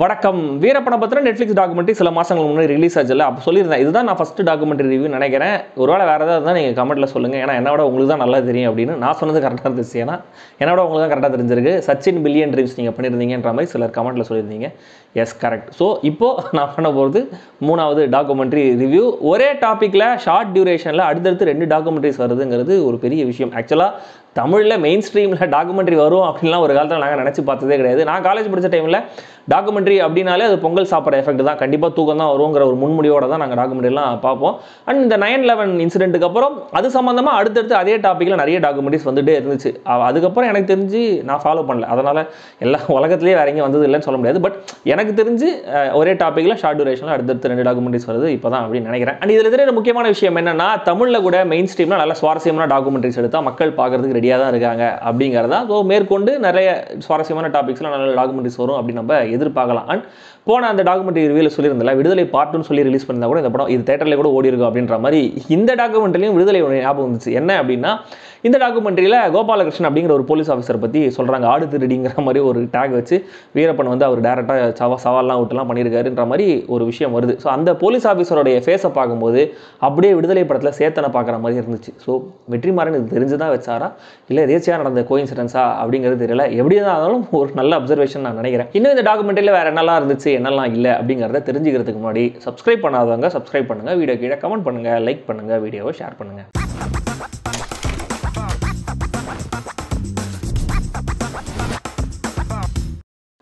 வணக்கம். வீரப்பனை பத்தின நெட்ஃப்ளிக்ஸ் டாக்குமெண்ட்ரி சில மாசங்களுக்கு முன்னாடி ரிலீஸ் ஆச்சுல்ல, அப்போ சொல்லியிருந்தேன் இதுதான் நான் ஃபர்ஸ்ட் டாக்குமெண்ட்ரி ரிவ்யூ நினைக்கிறேன். ஒருவேளை வேறு ஏதாவது இருந்தால் நீங்கள் கமெண்ட்டில் சொல்லுங்கள். ஏன்னா என்னோட உங்களுக்கு தான் நல்லா தெரியும் அப்படின்னு. நான் சொன்னது கரெக்டாக இருந்துச்சு. ஏன்னா என்னோட உங்களுக்கு தான் கரெக்டாக தெரிஞ்சிருக்கு. சச்சின் பில்லியன் ட்ரீம்ஸ் நீங்கள் பண்ணியிருந்தீங்கன்ற மாதிரி சிலர் கமெண்ட்டில் சொல்லியிருந்தீங்க. S, correct. ஸோ இப்போது நான் பண்ண போகிறது 3வது டாக்குமெண்ட்ரி ரிவ்யூ. ஒரே டாப்பிக்கில் ஷார்ட் டியூரேஷனில் அடுத்தடுத்து 2 டாக்குமெண்ட்ரிஸ் வருதுங்கிறது ஒரு பெரிய விஷயம். ஆக்சுவலாக தமிழில் மெயின் ஸ்ட்ரீமில் டாக்குமெண்ட்ரி வரும் அப்படின்லாம் ஒரு காலத்தில் நாங்கள் நினச்சி பார்த்ததே கிடையாது. நான் காலேஜ் படித்த டைமில் டாக்குமெண்ட்ரி அப்படின்னாலே அது பொங்கல் சாப்பிட்ற எஃபெக்ட் தான், கண்டிப்பாக தூக்கம் தான் வருங்கிற ஒரு முன்முடியோட தான் நாங்கள் டாக்குமெண்ட்ரிலாம் பார்ப்போம். அண்ட் இந்த 9/11 இன்சிடென்ட்டுக்கு அப்புறம் அது சம்மந்தமாக அடுத்தடுத்து அதே டாப்பிக்கில் நிறைய டாக்குமெண்ட்ரிஸ் வந்துகிட்டே இருந்துச்சு. அதுக்கப்புறம் எனக்கு தெரிஞ்சு நான் ஃபாலோ பண்ணல. அதனால் எல்லா உலகத்துலேயே வேற எங்கேயும் வந்தது இல்லைன்னு சொல்ல முடியாது. பட் எனக்கு தெரிஞ்சு ஒரே டாப்பிக்கில் ஷார்ட் டியூரேஷனில் அடுத்தடுத்து 2 டாக்குமெண்ட்ரிஸ் வருது இப்போ தான் அப்படின்னு நினைக்கிறேன். அண்ட் இதில் தெரியுற முக்கியமான விஷயம் என்னன்னா, தமிழில் கூட மெயின் ஸ்ட்ரீமில் நல்ல சுவாரஸ்யமான டாக்குமெண்ட்ரிஸ் எடுத்தால் மக்கள் பார்க்கறதுக்கு ரெடியாக தான் இருக்காங்க அப்படிங்கிறதா. ஸோ மேற்கொண்டு நிறைய சுவாரஸ்யமான டாபிக்ஸ்லாம் நல்ல டாக்குமெண்ட்ரிஸ் வரும் அப்படின்னு நம்ம எதிர்பார்க்கலாம். அண்ட் போன அந்த டாக்குமெண்ட்ரி ரிவ்யூவில் சொல்லியிருந்தல, விடுதலை பார்ட் 2 சொல்லி ரிலீஸ் பண்ணியிருந்தா கூட இந்த படம் இது தேட்டரில் கூட ஓடி இருக்கும் அப்படின்ற மாதிரி இந்த டாக்குமெண்ட்ரிலையும் விடுதலை ஞாபகம் வந்துச்சு. என்ன அப்படின்னா, இந்த டாக்குமெண்ட்ரியில் கோபாலகிருஷ்ணன் அப்படிங்கிற ஒரு போலீஸ் ஆஃபீஸர் பற்றி சொல்கிறாங்க. ஆடு திருடிங்கிற மாதிரி ஒரு டேக் வச்சு வீரப்பன் வந்து அவர் டேரெக்டாக சவால்லாம் விட்டுலாம் பண்ணியிருக்காருன்ற மாதிரி ஒரு விஷயம் வருது. ஸோ அந்த போலீஸ் ஆஃபீஸருடைய ஃபேஸை பார்க்கும்போது அப்படியே விடுதலை படத்தில் சேத்தனை பார்க்குற மாதிரி இருந்துச்சு. ஸோ வெற்றிமாறன் இது தெரிஞ்சு தான் வச்சாரா இல்லை எதேச்சியாக நடந்த கோயின்சிடன்ஸா அப்படிங்கிறது தெரியல. எப்படி தான் இருந்தாலும் ஒரு நல்ல அப்சர்வேஷன் நான் நினைக்கிறேன். இன்னும் இந்த டாக்குமெண்ட்ரியில் வேறு என்னெல்லாம் இருந்துச்சு என்னெல்லாம் இல்லை அப்படிங்கிறத தெரிஞ்சுக்கிறதுக்கு முன்னாடி சப்ஸ்கிரைப் பண்ணாதவங்க சப்ஸ்கிரைப் பண்ணுங்கள், வீடியோ கீழே கமெண்ட் பண்ணுங்கள், லைக் பண்ணுங்கள், வீடியோவை ஷேர் பண்ணுங்கள்.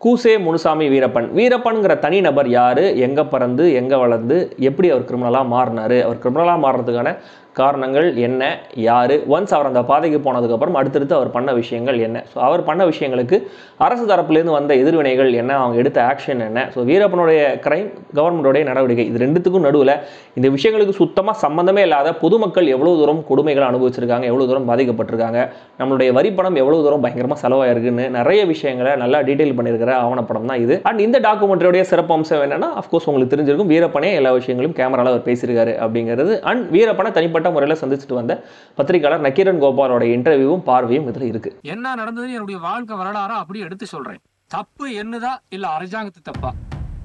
கூசே முனுசாமி வீரப்பன். வீரப்பன்கிற தனி நபர் யார், எங்கே பிறந்து எங்கே வளர்ந்து எப்படி அவர் கிரிமினலாக மாறினார், அவர் கிரிமினலாக மாறுறதுக்கான காரணங்கள் என்ன, யார், ஒன்ஸ் அவர் அந்த பாதைக்கு போனதுக்கப்புறம் அடுத்தடுத்து அவர் பண்ண விஷயங்கள் என்ன, ஸோ அவர் பண்ண விஷயங்களுக்கு அரசு தரப்புலேருந்து வந்த எதிர்வினைகள் என்ன, அவங்க எடுத்த ஆக்ஷன் என்ன, ஸோ வீரப்பனுடைய கிரைம், கவர்மெண்டோடைய நடவடிக்கை, இது ரெண்டுத்துக்கும் நடுவில் இந்த விஷயங்களுக்கு சுத்தமாக சம்மந்தமே இல்லாத பொதுமக்கள் எவ்வளோ தூரம் கொடுமைகளை அனுபவிச்சிருக்காங்க, எவ்வளோ தூரம் பாதிக்கப்பட்டிருக்காங்க, நம்மளுடைய வரிப்பணம் எவ்வளோ தூரம் பயங்கரமாக செலவாயிருக்குன்னு நிறைய விஷயங்களை நல்லா டீட்டெயில் பண்ணியிருக்கிற ஆவணப்படம் தான் இது. அண்ட் இந்த டாக்குமெண்ட்ரியோடைய சிறப்பு அம்சம் என்னன்னா, அஃப்கோர்ஸ் உங்களுக்கு தெரிஞ்சிருக்கும், வீரப்பனே எல்லா விஷயங்களையும் கேமராவில் அவர் பேசியிருக்காரு அப்படிங்கிறது. அண்ட் வீரப்பனை தனிப்பட்ட முறையில் சந்திச்சுட்டு வந்த பத்திரிகையாளர் நக்கீரன் கோபாலோட இன்டர்வியூவும் பார்வையும் இதுல இருக்கு. என்ன நடந்தது என்னுடைய வாழ்க்கை வரலாறா அப்படியே எடுத்து சொல்றேன். தப்பு என்னதா இல்ல அரசாங்கத்து தப்பா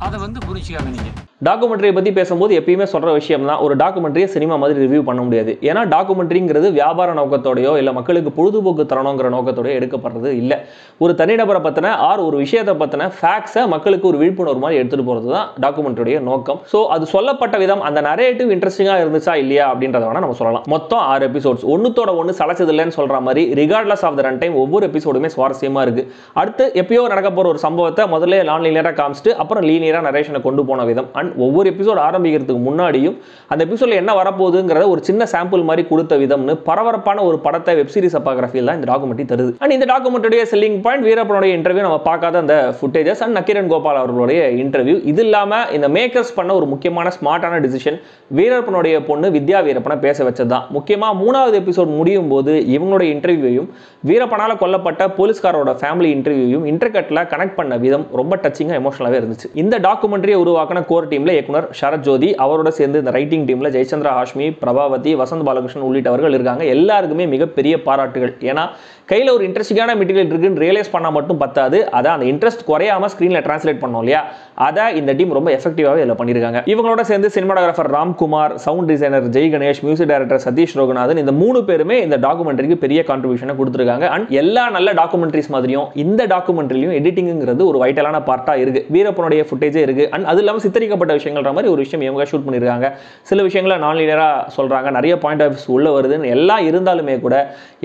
அதை புரிச்சுக்காங்க நீங்க. டாக்குமெண்ட்ரியை பற்றி பேசும்போது எப்பயுமே சொல்கிற விஷயம் தான், ஒரு டாக்குமெண்ட்ரியை சினிமா மாதிரி ரிவ்யூ பண்ண முடியாது. ஏன்னா டாக்குமெண்ட்ரிங்கிறது வியாபார நோக்கத்தோடையோ இல்லை மக்களுக்கு பொழுதுபோக்கு தரணுங்கிற நோக்கத்தோடய எடுக்கப்படுறது இல்லை. ஒரு தனிநபரை பற்றின ஒரு விஷயத்தை பற்றின ஃபேக்ட்ஸை மக்களுக்கு ஒரு விழிப்புணர்வு மாதிரி எடுத்துகிட்டு போகிறது தான் டாக்குமெண்ட்ரியுடைய நோக்கம். ஸோ அது சொல்லப்பட்ட விதம், அந்த நரேட்டிவ் இன்ட்ரெஸ்டிங்காக இருந்துச்சா இல்லையா அப்படின்றத வேணால் நம்ம சொல்லலாம். மொத்தம் 6 எபிசோட்ஸ், ஒன்றுத்தோட ஒன்று சளைச்சது இல்லைன்னு சொல்கிற மாதிரி regardless of the run time ஒவ்வொரு எபிசோடுமே சுவாரஸ்யமாக இருக்குது. அடுத்து எப்பயோ நடக்க போகிற ஒரு சம்பவத்தை முதல்ல நான் லீனியராக காமிச்சிட்டு அப்புறம் லீனியராக நரேஷனை கொண்டு போன விதம். அண்ட் ஒவ்வொரு எபிசோட் ஆரம்பிக்கிறதுக்கு முன்னாடியும் அந்த எபிசோட்ல என்ன வரப்போகுதுங்கிறத ஒரு சின்ன சாம்பிள் மாதிரி கொடுத்த விதம்னு பரபரப்பான ஒரு படத்தை வெப் சீரிஸ் பார்க்குற ஃபீல் தான் இந்த டாக்குமெண்ட்ரி தருது. அண்ட் இந்த டாக்குமெண்ட்ரியோட செல்லிங் பாயிண்ட் வீரப்பனுடைய இன்டர்வியூ, நம்ம பார்க்காத அந்த ஃபுட்டேஜஸ், அண்ட் நக்கீரன் கோபால் அவர்களுடைய இன்டர்வியூ. இது இல்லாமல் இந்த மேக்கர்ஸ் பண்ண ஒரு முக்கியமான ஸ்மார்ட்டான டிசிஷன் வீரப்பனுடைய பொண்ணு வித்யா வீரப்பனை பேச வச்சது தான். முக்கியமாக 3வது எபிசோட் முடியும் போது இவங்களுடைய இன்டர்வியூவையும் வீரப்பனால கொல்லப்பட்ட போலீஸ்காரோட ஃபேமிலி இன்டர்வியூவையும் இன்டர்கட்டில் கனெக்ட் பண்ண விதம் ரொம்ப டச்சிங்காக எமோஷனலாகவே இருந்துச்சு. இந்த டாக்குமெண்ட்ரியை உருவாக்கின கோர் டீமில் இயக்குனர் சரத் ஜோதி, அவரோட சேர்ந்து இந்த ரைட்டிங் டீம்ல ஜெயச்சந்திரா ஹாஷ்மி, பிரபாவதி, வசந்த் பாலகிருஷ்ணன் உள்ளிட்டவர்கள் இருக்காங்க. எல்லாருக்குமே மிகப்பெரிய பாராட்டுகள். ஏன்னா கையில் ஒரு இன்ட்ரெஸ்டிங்கான மெட்டீரியல் இருக்குன்னு ரியலைஸ் பண்ணால் மட்டும் பத்தாது, அதை அந்த இன்ட்ரெஸ்ட் குறையாம ஸ்க்ரீனில் டிரான்ஸ்லேட் பண்ணோம் இல்லையா, அதை இந்த டீம் ரொம்ப எஃபெக்டிவாகவே இதில் பண்ணியிருக்காங்க. இவங்களோட சேர்ந்து cinematographer Ramkumar, sound designer Jai Ganesh, music director Satish Roganathan, இந்த 3 பேருமே இந்த டாக்குமெண்ட்ரிக்கு பெரிய கான்ட்ரிபியூஷனை கொடுத்துருக்காங்க. அண்ட் எல்லா நல்ல டாக்குமெண்ட்ரிஸ் மாதிரியும் இந்த டாக்குமெண்ட்ரிலையும் எடிட்டிங்கிறது ஒரு வைட்டலான பார்ட்டாக இருக்கு. வீரப்பனுடைய ஃபுட்டேஜே இருக்கு. அண்ட் அது இல்லாமல் சித்தரிக்கப்பட்ட விஷயங்கள்ன்ற மாதிரி ஒரு விஷயம் இவங்க ஷூட் பண்ணியிருக்காங்க. சில விஷயங்களை நான் லீனியராக சொல்கிறாங்க, நிறைய பாயிண்ட் ஆஃப் வியூ உள்ள வருதுன்னு எல்லாம் இருந்தாலுமே கூட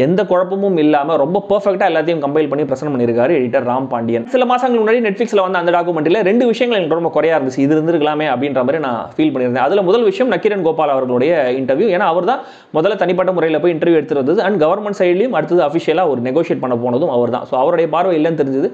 எந்த குழப்பமும் இல்லாமல் ரொம்ப பெர்ஃபெக்ட்டாக எல்லாத்தையும் கம்பைல் பண்ணி பிரசன்ட் பண்ணியிருக்காரு எடிட்டர் ராம் பாண்டியன். சில மாதங்களுக்கு முன்னாடி நெட்ஃப்ளிக்ஸில் வந்து அந்த டாக்குமெண்ட்ரியில் 2 விஷயங்கள் எனக்கு ரொம்ப குறையா இருந்துச்சு, இது இருந்திருக்கலாமே அப்படின்ற மாதிரி நான் ஃபீல் பண்ணியிருந்தேன். அதில் முதல் விஷயம் நக்கீரன் கோபால் அவர்களுடைய இன்டர்வியூ. ஏன்னா அவர் தான் முதல்ல தனிப்பட்ட முறையில் போய் இன்டர்வியூ எடுத்துட்டு வந்தது. அண்ட் கவர்மெண்ட் சைட்லையும் அடுத்தது அஃபிஷியலாக ஒரு நெகோஷியேட் பண்ண போனதும் அவர் தான். ஸோ அவருடைய பார்வை இல்லைன்னு தெரிஞ்சது.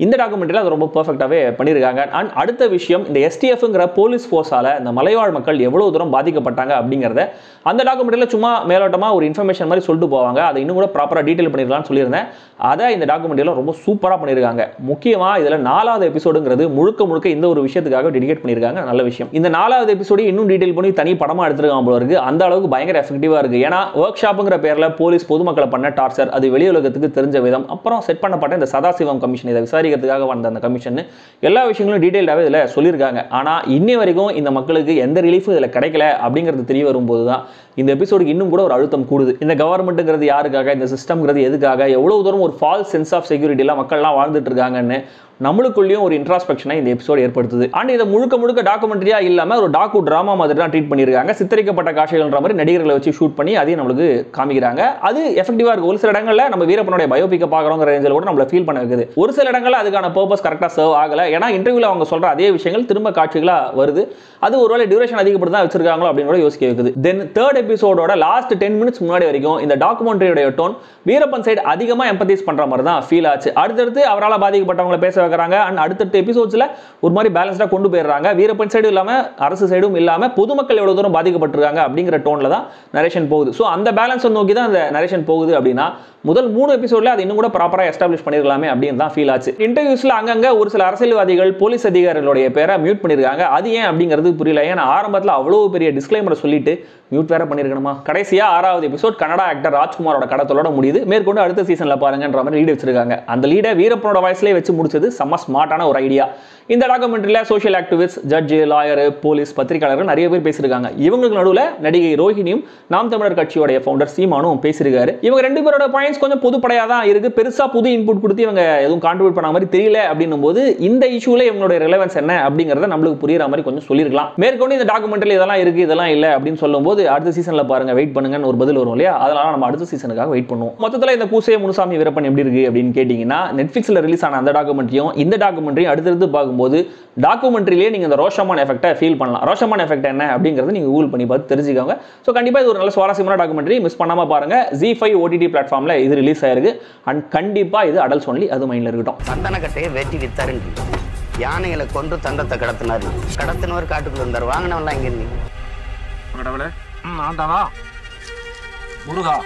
இந்த டாக்குமெண்ட்ரியில் அது ரொம்ப பெர்ஃபெக்டாகவே பண்ணியிருக்காங்க. அண்ட் அடுத்த விஷயம், இந்த எஸ்டிஎஃப்ங்கிற போலீஸ் ஃபோர்ஸால் இந்த மலைவாழ் மக்கள் எவ்வளோ தூரம் பாதிக்கப்பட்டாங்க அப்படிங்கிறத அந்த டாக்குமெண்ட்ரியில் சும்மா மேலோட்டமாக ஒரு இன்ஃபர்மேஷன் மாதிரி சொல்லிட்டு போவாங்க. அதை இன்னும் கூட ப்ராப்பராக டீட்டெயில் பண்ணியிருக்கலாம்னு சொல்லியிருந்தேன். அதை இந்த டாக்குமெண்ட்ரியில் ரொம்ப சூப்பராக பண்ணியிருக்காங்க. முக்கியமாக இதில் 4வது எபிசோடுங்கிறது முழுக்க இந்த ஒரு விஷயத்துக்காக டெடிகேட் பண்ணியிருக்காங்க. நல்ல விஷயம். இந்த 4வது எபிசோடு இன்னும் டீட்டெயில் பண்ணி தனி படமாக எடுத்துருக்காங்க போல இருக்குது. அந்த அளவுக்கு பயங்கர எஃபெக்டிவாக இருக்குது. ஏன்னா ஒர்க் ஷாப்புங்கிற பேரில் போலீஸ் பொதுமக்களை பண்ண டார்ச்சர், அது வெளி உலகத்துக்கு தெரிஞ்ச விதம், அப்புறம் செட் பண்ணப்பட்ட இந்த சதாசிவம் கமிஷன் இதை விசாரி விசாரிக்கிறதுக்காக வந்த அந்த கமிஷன் எல்லா விஷயங்களும் டீடைல்டாகவே இதில் சொல்லியிருக்காங்க. ஆனால் இன்னி வரைக்கும் இந்த மக்களுக்கு எந்த ரிலீஃபும் இதில் கிடைக்கல அப்படிங்கிறது தெரிய வரும்போது தான் இந்த எபிசோடுக்கு இன்னும் கூட ஒரு அழுத்தம் கூடுது. இந்த கவர்மெண்ட்டுங்கிறது யாருக்காக, இந்த சிஸ்டம்ங்கிறது எதுக்காக, எவ்வளவு தூரம் ஒரு ஃபால்ஸ் சென்ஸ் ஆஃப் செக்யூரிட்டிலாம் மக்கள்லாம் வாழ்ந்துட்டு இருக்காங்கன்னு நம்மளுக்குள்ளேயும் ஒரு இன்ட்ராஸ்பெக்ஷனை இந்த எபிசோடு ஏற்படுத்துது. அண்ட் இதை முழுக்க டாக்குமெண்ட்ரியா இல்லாமல் ஒரு டாக்கு டிராமா மாதிரி தான் ட்ரீட் பண்ணியிருக்காங்க. சித்தரிக்கப்பட்ட காட்சிகள்ன்ற மாதிரி நடிகர்களை வச்சு ஷூட் பண்ணி அதையும் நம்மளுக்கு காமிக்கிறாங்க. அது எஃபெக்டிவாக இருக்குது. ஒரு சில இடங்களில் நம்ம வீரப்பனுடைய பயோபிக்கை பார்க்குறோங்கிற ரேஞ்சில் கூட நம்மளை ஃபீல் பண்ண வைக்குது. ஒரு சில இடங்களில் அதுக்கான பர்பஸ் கரெக்டாக சர்வ் ஆகலை. ஏன்னா இன்டர்வியூவில் அவங்க சொல்கிற அதே விஷயங்கள் திரும்ப காட்சிகளாக வருது. அது ஒருவேளை டியூரேஷன் அதிகப்பட்டு தான் வச்சிருக்காங்களோ அப்படின்னு கூட யோசிக்க வைக்குது. தென் தேர்ட் எபிசோடோட லாஸ்ட் 10 minutes முன்னாடி வரைக்கும் இந்த டாக்குமெண்ட்ரியோட டோன் வீரப்பன் சைடு அதிகமாக எம்பத்தைஸ் பண்ணுற மாதிரி தான் ஃபீல் ஆச்சு. அடுத்தடுத்து அவரால் பாதிக்கப்பட்டவங்களை பேச வைக்கிறாங்க. அண்ட் அடுத்தடுத்த எபிசோட்ஸில் ஒரு மாதிரி பேலன்ஸ்டாக கொண்டு போயிடுறாங்க. வீரப்பன் சைடும் இல்லாமல் அரசு சைடும் இல்லாமல் பொதுமக்கள் எவ்வளோ தூரம் பாதிக்கப்பட்டிருக்காங்க அப்படிங்கிற டோனில் தான் நரேஷன் போகுது. ஸோ அந்த பேலன்ஸை நோக்கி தான் அந்த நரேஷன் போகுது. அப்படின்னா முதல் 3 எபிசோட்ல அது இன்னும் கூட ப்ராப்பராக எஸ்டாப்ளிஷ் பண்ணிருக்கலாமே அப்படின்னு தான் ஃபீல் ஆச்சு. இன்டர்வியூஸ்ல அங்கங்க ஒரு சில அரசியல்வாதிகள், போலீஸ் அதிகாரிகளுடைய பேரை மியூட் பண்ணிருக்காங்க. அது ஏன் அப்படிங்கிறது புரியல. ஏன்னா ஆரம்பத்தில் அவ்வளவு பெரிய டிஸ்க்ளைமரை சொல்லிட்டு மியூட் வேற பண்ணிருக்கணுமா? கடைசியா 6வது எபிசோட் கன்னடா ஆக்டர் ராஜ்குமாரோட கடத்தலோட முடியுது. மேற்கொண்டு அடுத்த சீசன்ல பாருங்கன்ற மாதிரி லீட் வச்சிருக்காங்க. அந்த லீடை வீரப்பனோட வாய்ஸ்லேயே வச்சு முடிச்சது செம்ம ஸ்மார்ட்டான ஒரு ஐடியா. இந்த டாக்குமெண்ட்ரியில social activist, judge, lawyer, police, பத்திரிகையாளர்கள் நிறைய பேர் பேசியிருக்காங்க. இவங்களுக்கு நடுவில் நடிகை ரோஹிணியும் நாம் தமிழர் கட்சியோட ஃபவுண்டர் சீமானும் பேசியிருக்காரு. இவங்க 2 பேரோட பாயிண்ட்ஸ் கொஞ்சம் பொதுப்படையாக தான் இருக்கு. பெருசா புது இன்புட் கொடுத்து இவங்க எதுவும் கான்ட்ரிபியூட் பண்ண மாதிரி தெரியல. அப்படின்னும் போது இந்த இஷ்யூல இவங்களுடைய ரிலவன்ஸ் என்ன அப்படிங்கறத நம்மளுக்கு புரியுற மாதிரி கொஞ்சம் சொல்லிருக்கலாம். மேற்கொண்டு இந்த டாக்குமெண்ட்ரியில இதெல்லாம் இருக்கு, இதெல்லாம் இல்லை அப்படின்னு சொல்லும்போது அடுத்த சீசன்ல பாருங்க, வெயிட் பண்ணுங்கன்னு ஒரு பதில் வரும் இல்லையா? அதனால நம்ம அடுத்த சீசனுக்காக வெயிட் பண்ணுவோம். மொத்தத்தில் இந்த பூசே முனுசாமி வீரப்பன் எப்படி இருக்கு அப்படின்னு கேட்டீங்கன்னா, நெட்ஃபிளிக்ஸ்ல ரிலீஸ் ஆன அந்த டாக்குமெண்ட்ரியும் இந்த டாக்குமெண்ட்ரியும் அடுத்தடுத்து பார்க்கும்போது டாக்குமெண்ட்ரியிலே நீங்க இந்த ரோஷமான் எஃபெக்ட்டை ஃபீல் பண்ணலாம். ரோஷமான் எஃபெக்ட் என்ன அப்படிங்கறது நீங்க கூகுள் பண்ணி பார்த்து தெரிஞ்சுக்கோங்க. ஸோ கண்டிப்பா இது ஒரு நல்ல சுவாரஸ்யமான டாக்குமெண்ட்ரி, மிஸ் பண்ணாம பாருங்க. ZEE5 OTT பிளாட்ஃபார்ம்ல இது ரிலீஸ் ஆயிருக்கு. அண்ட் கண்டிப்பா இது அடல்ட்ஸ் ஒன்லி, அது மைண்ட்ல இருக்கட்டும். சந்தனக்கட்டையை வெட்டி வித்தாருங்க, யானைகளை கொண்டு தந்தத்தை கடத்தினாரு. கடத்தினவர் காட்டுக்குள்ள இருந்தார், வாங்கினவெல்லாம் இங்க இருந்தீங்க. கடவுளே, ஆண்டாவா முருகா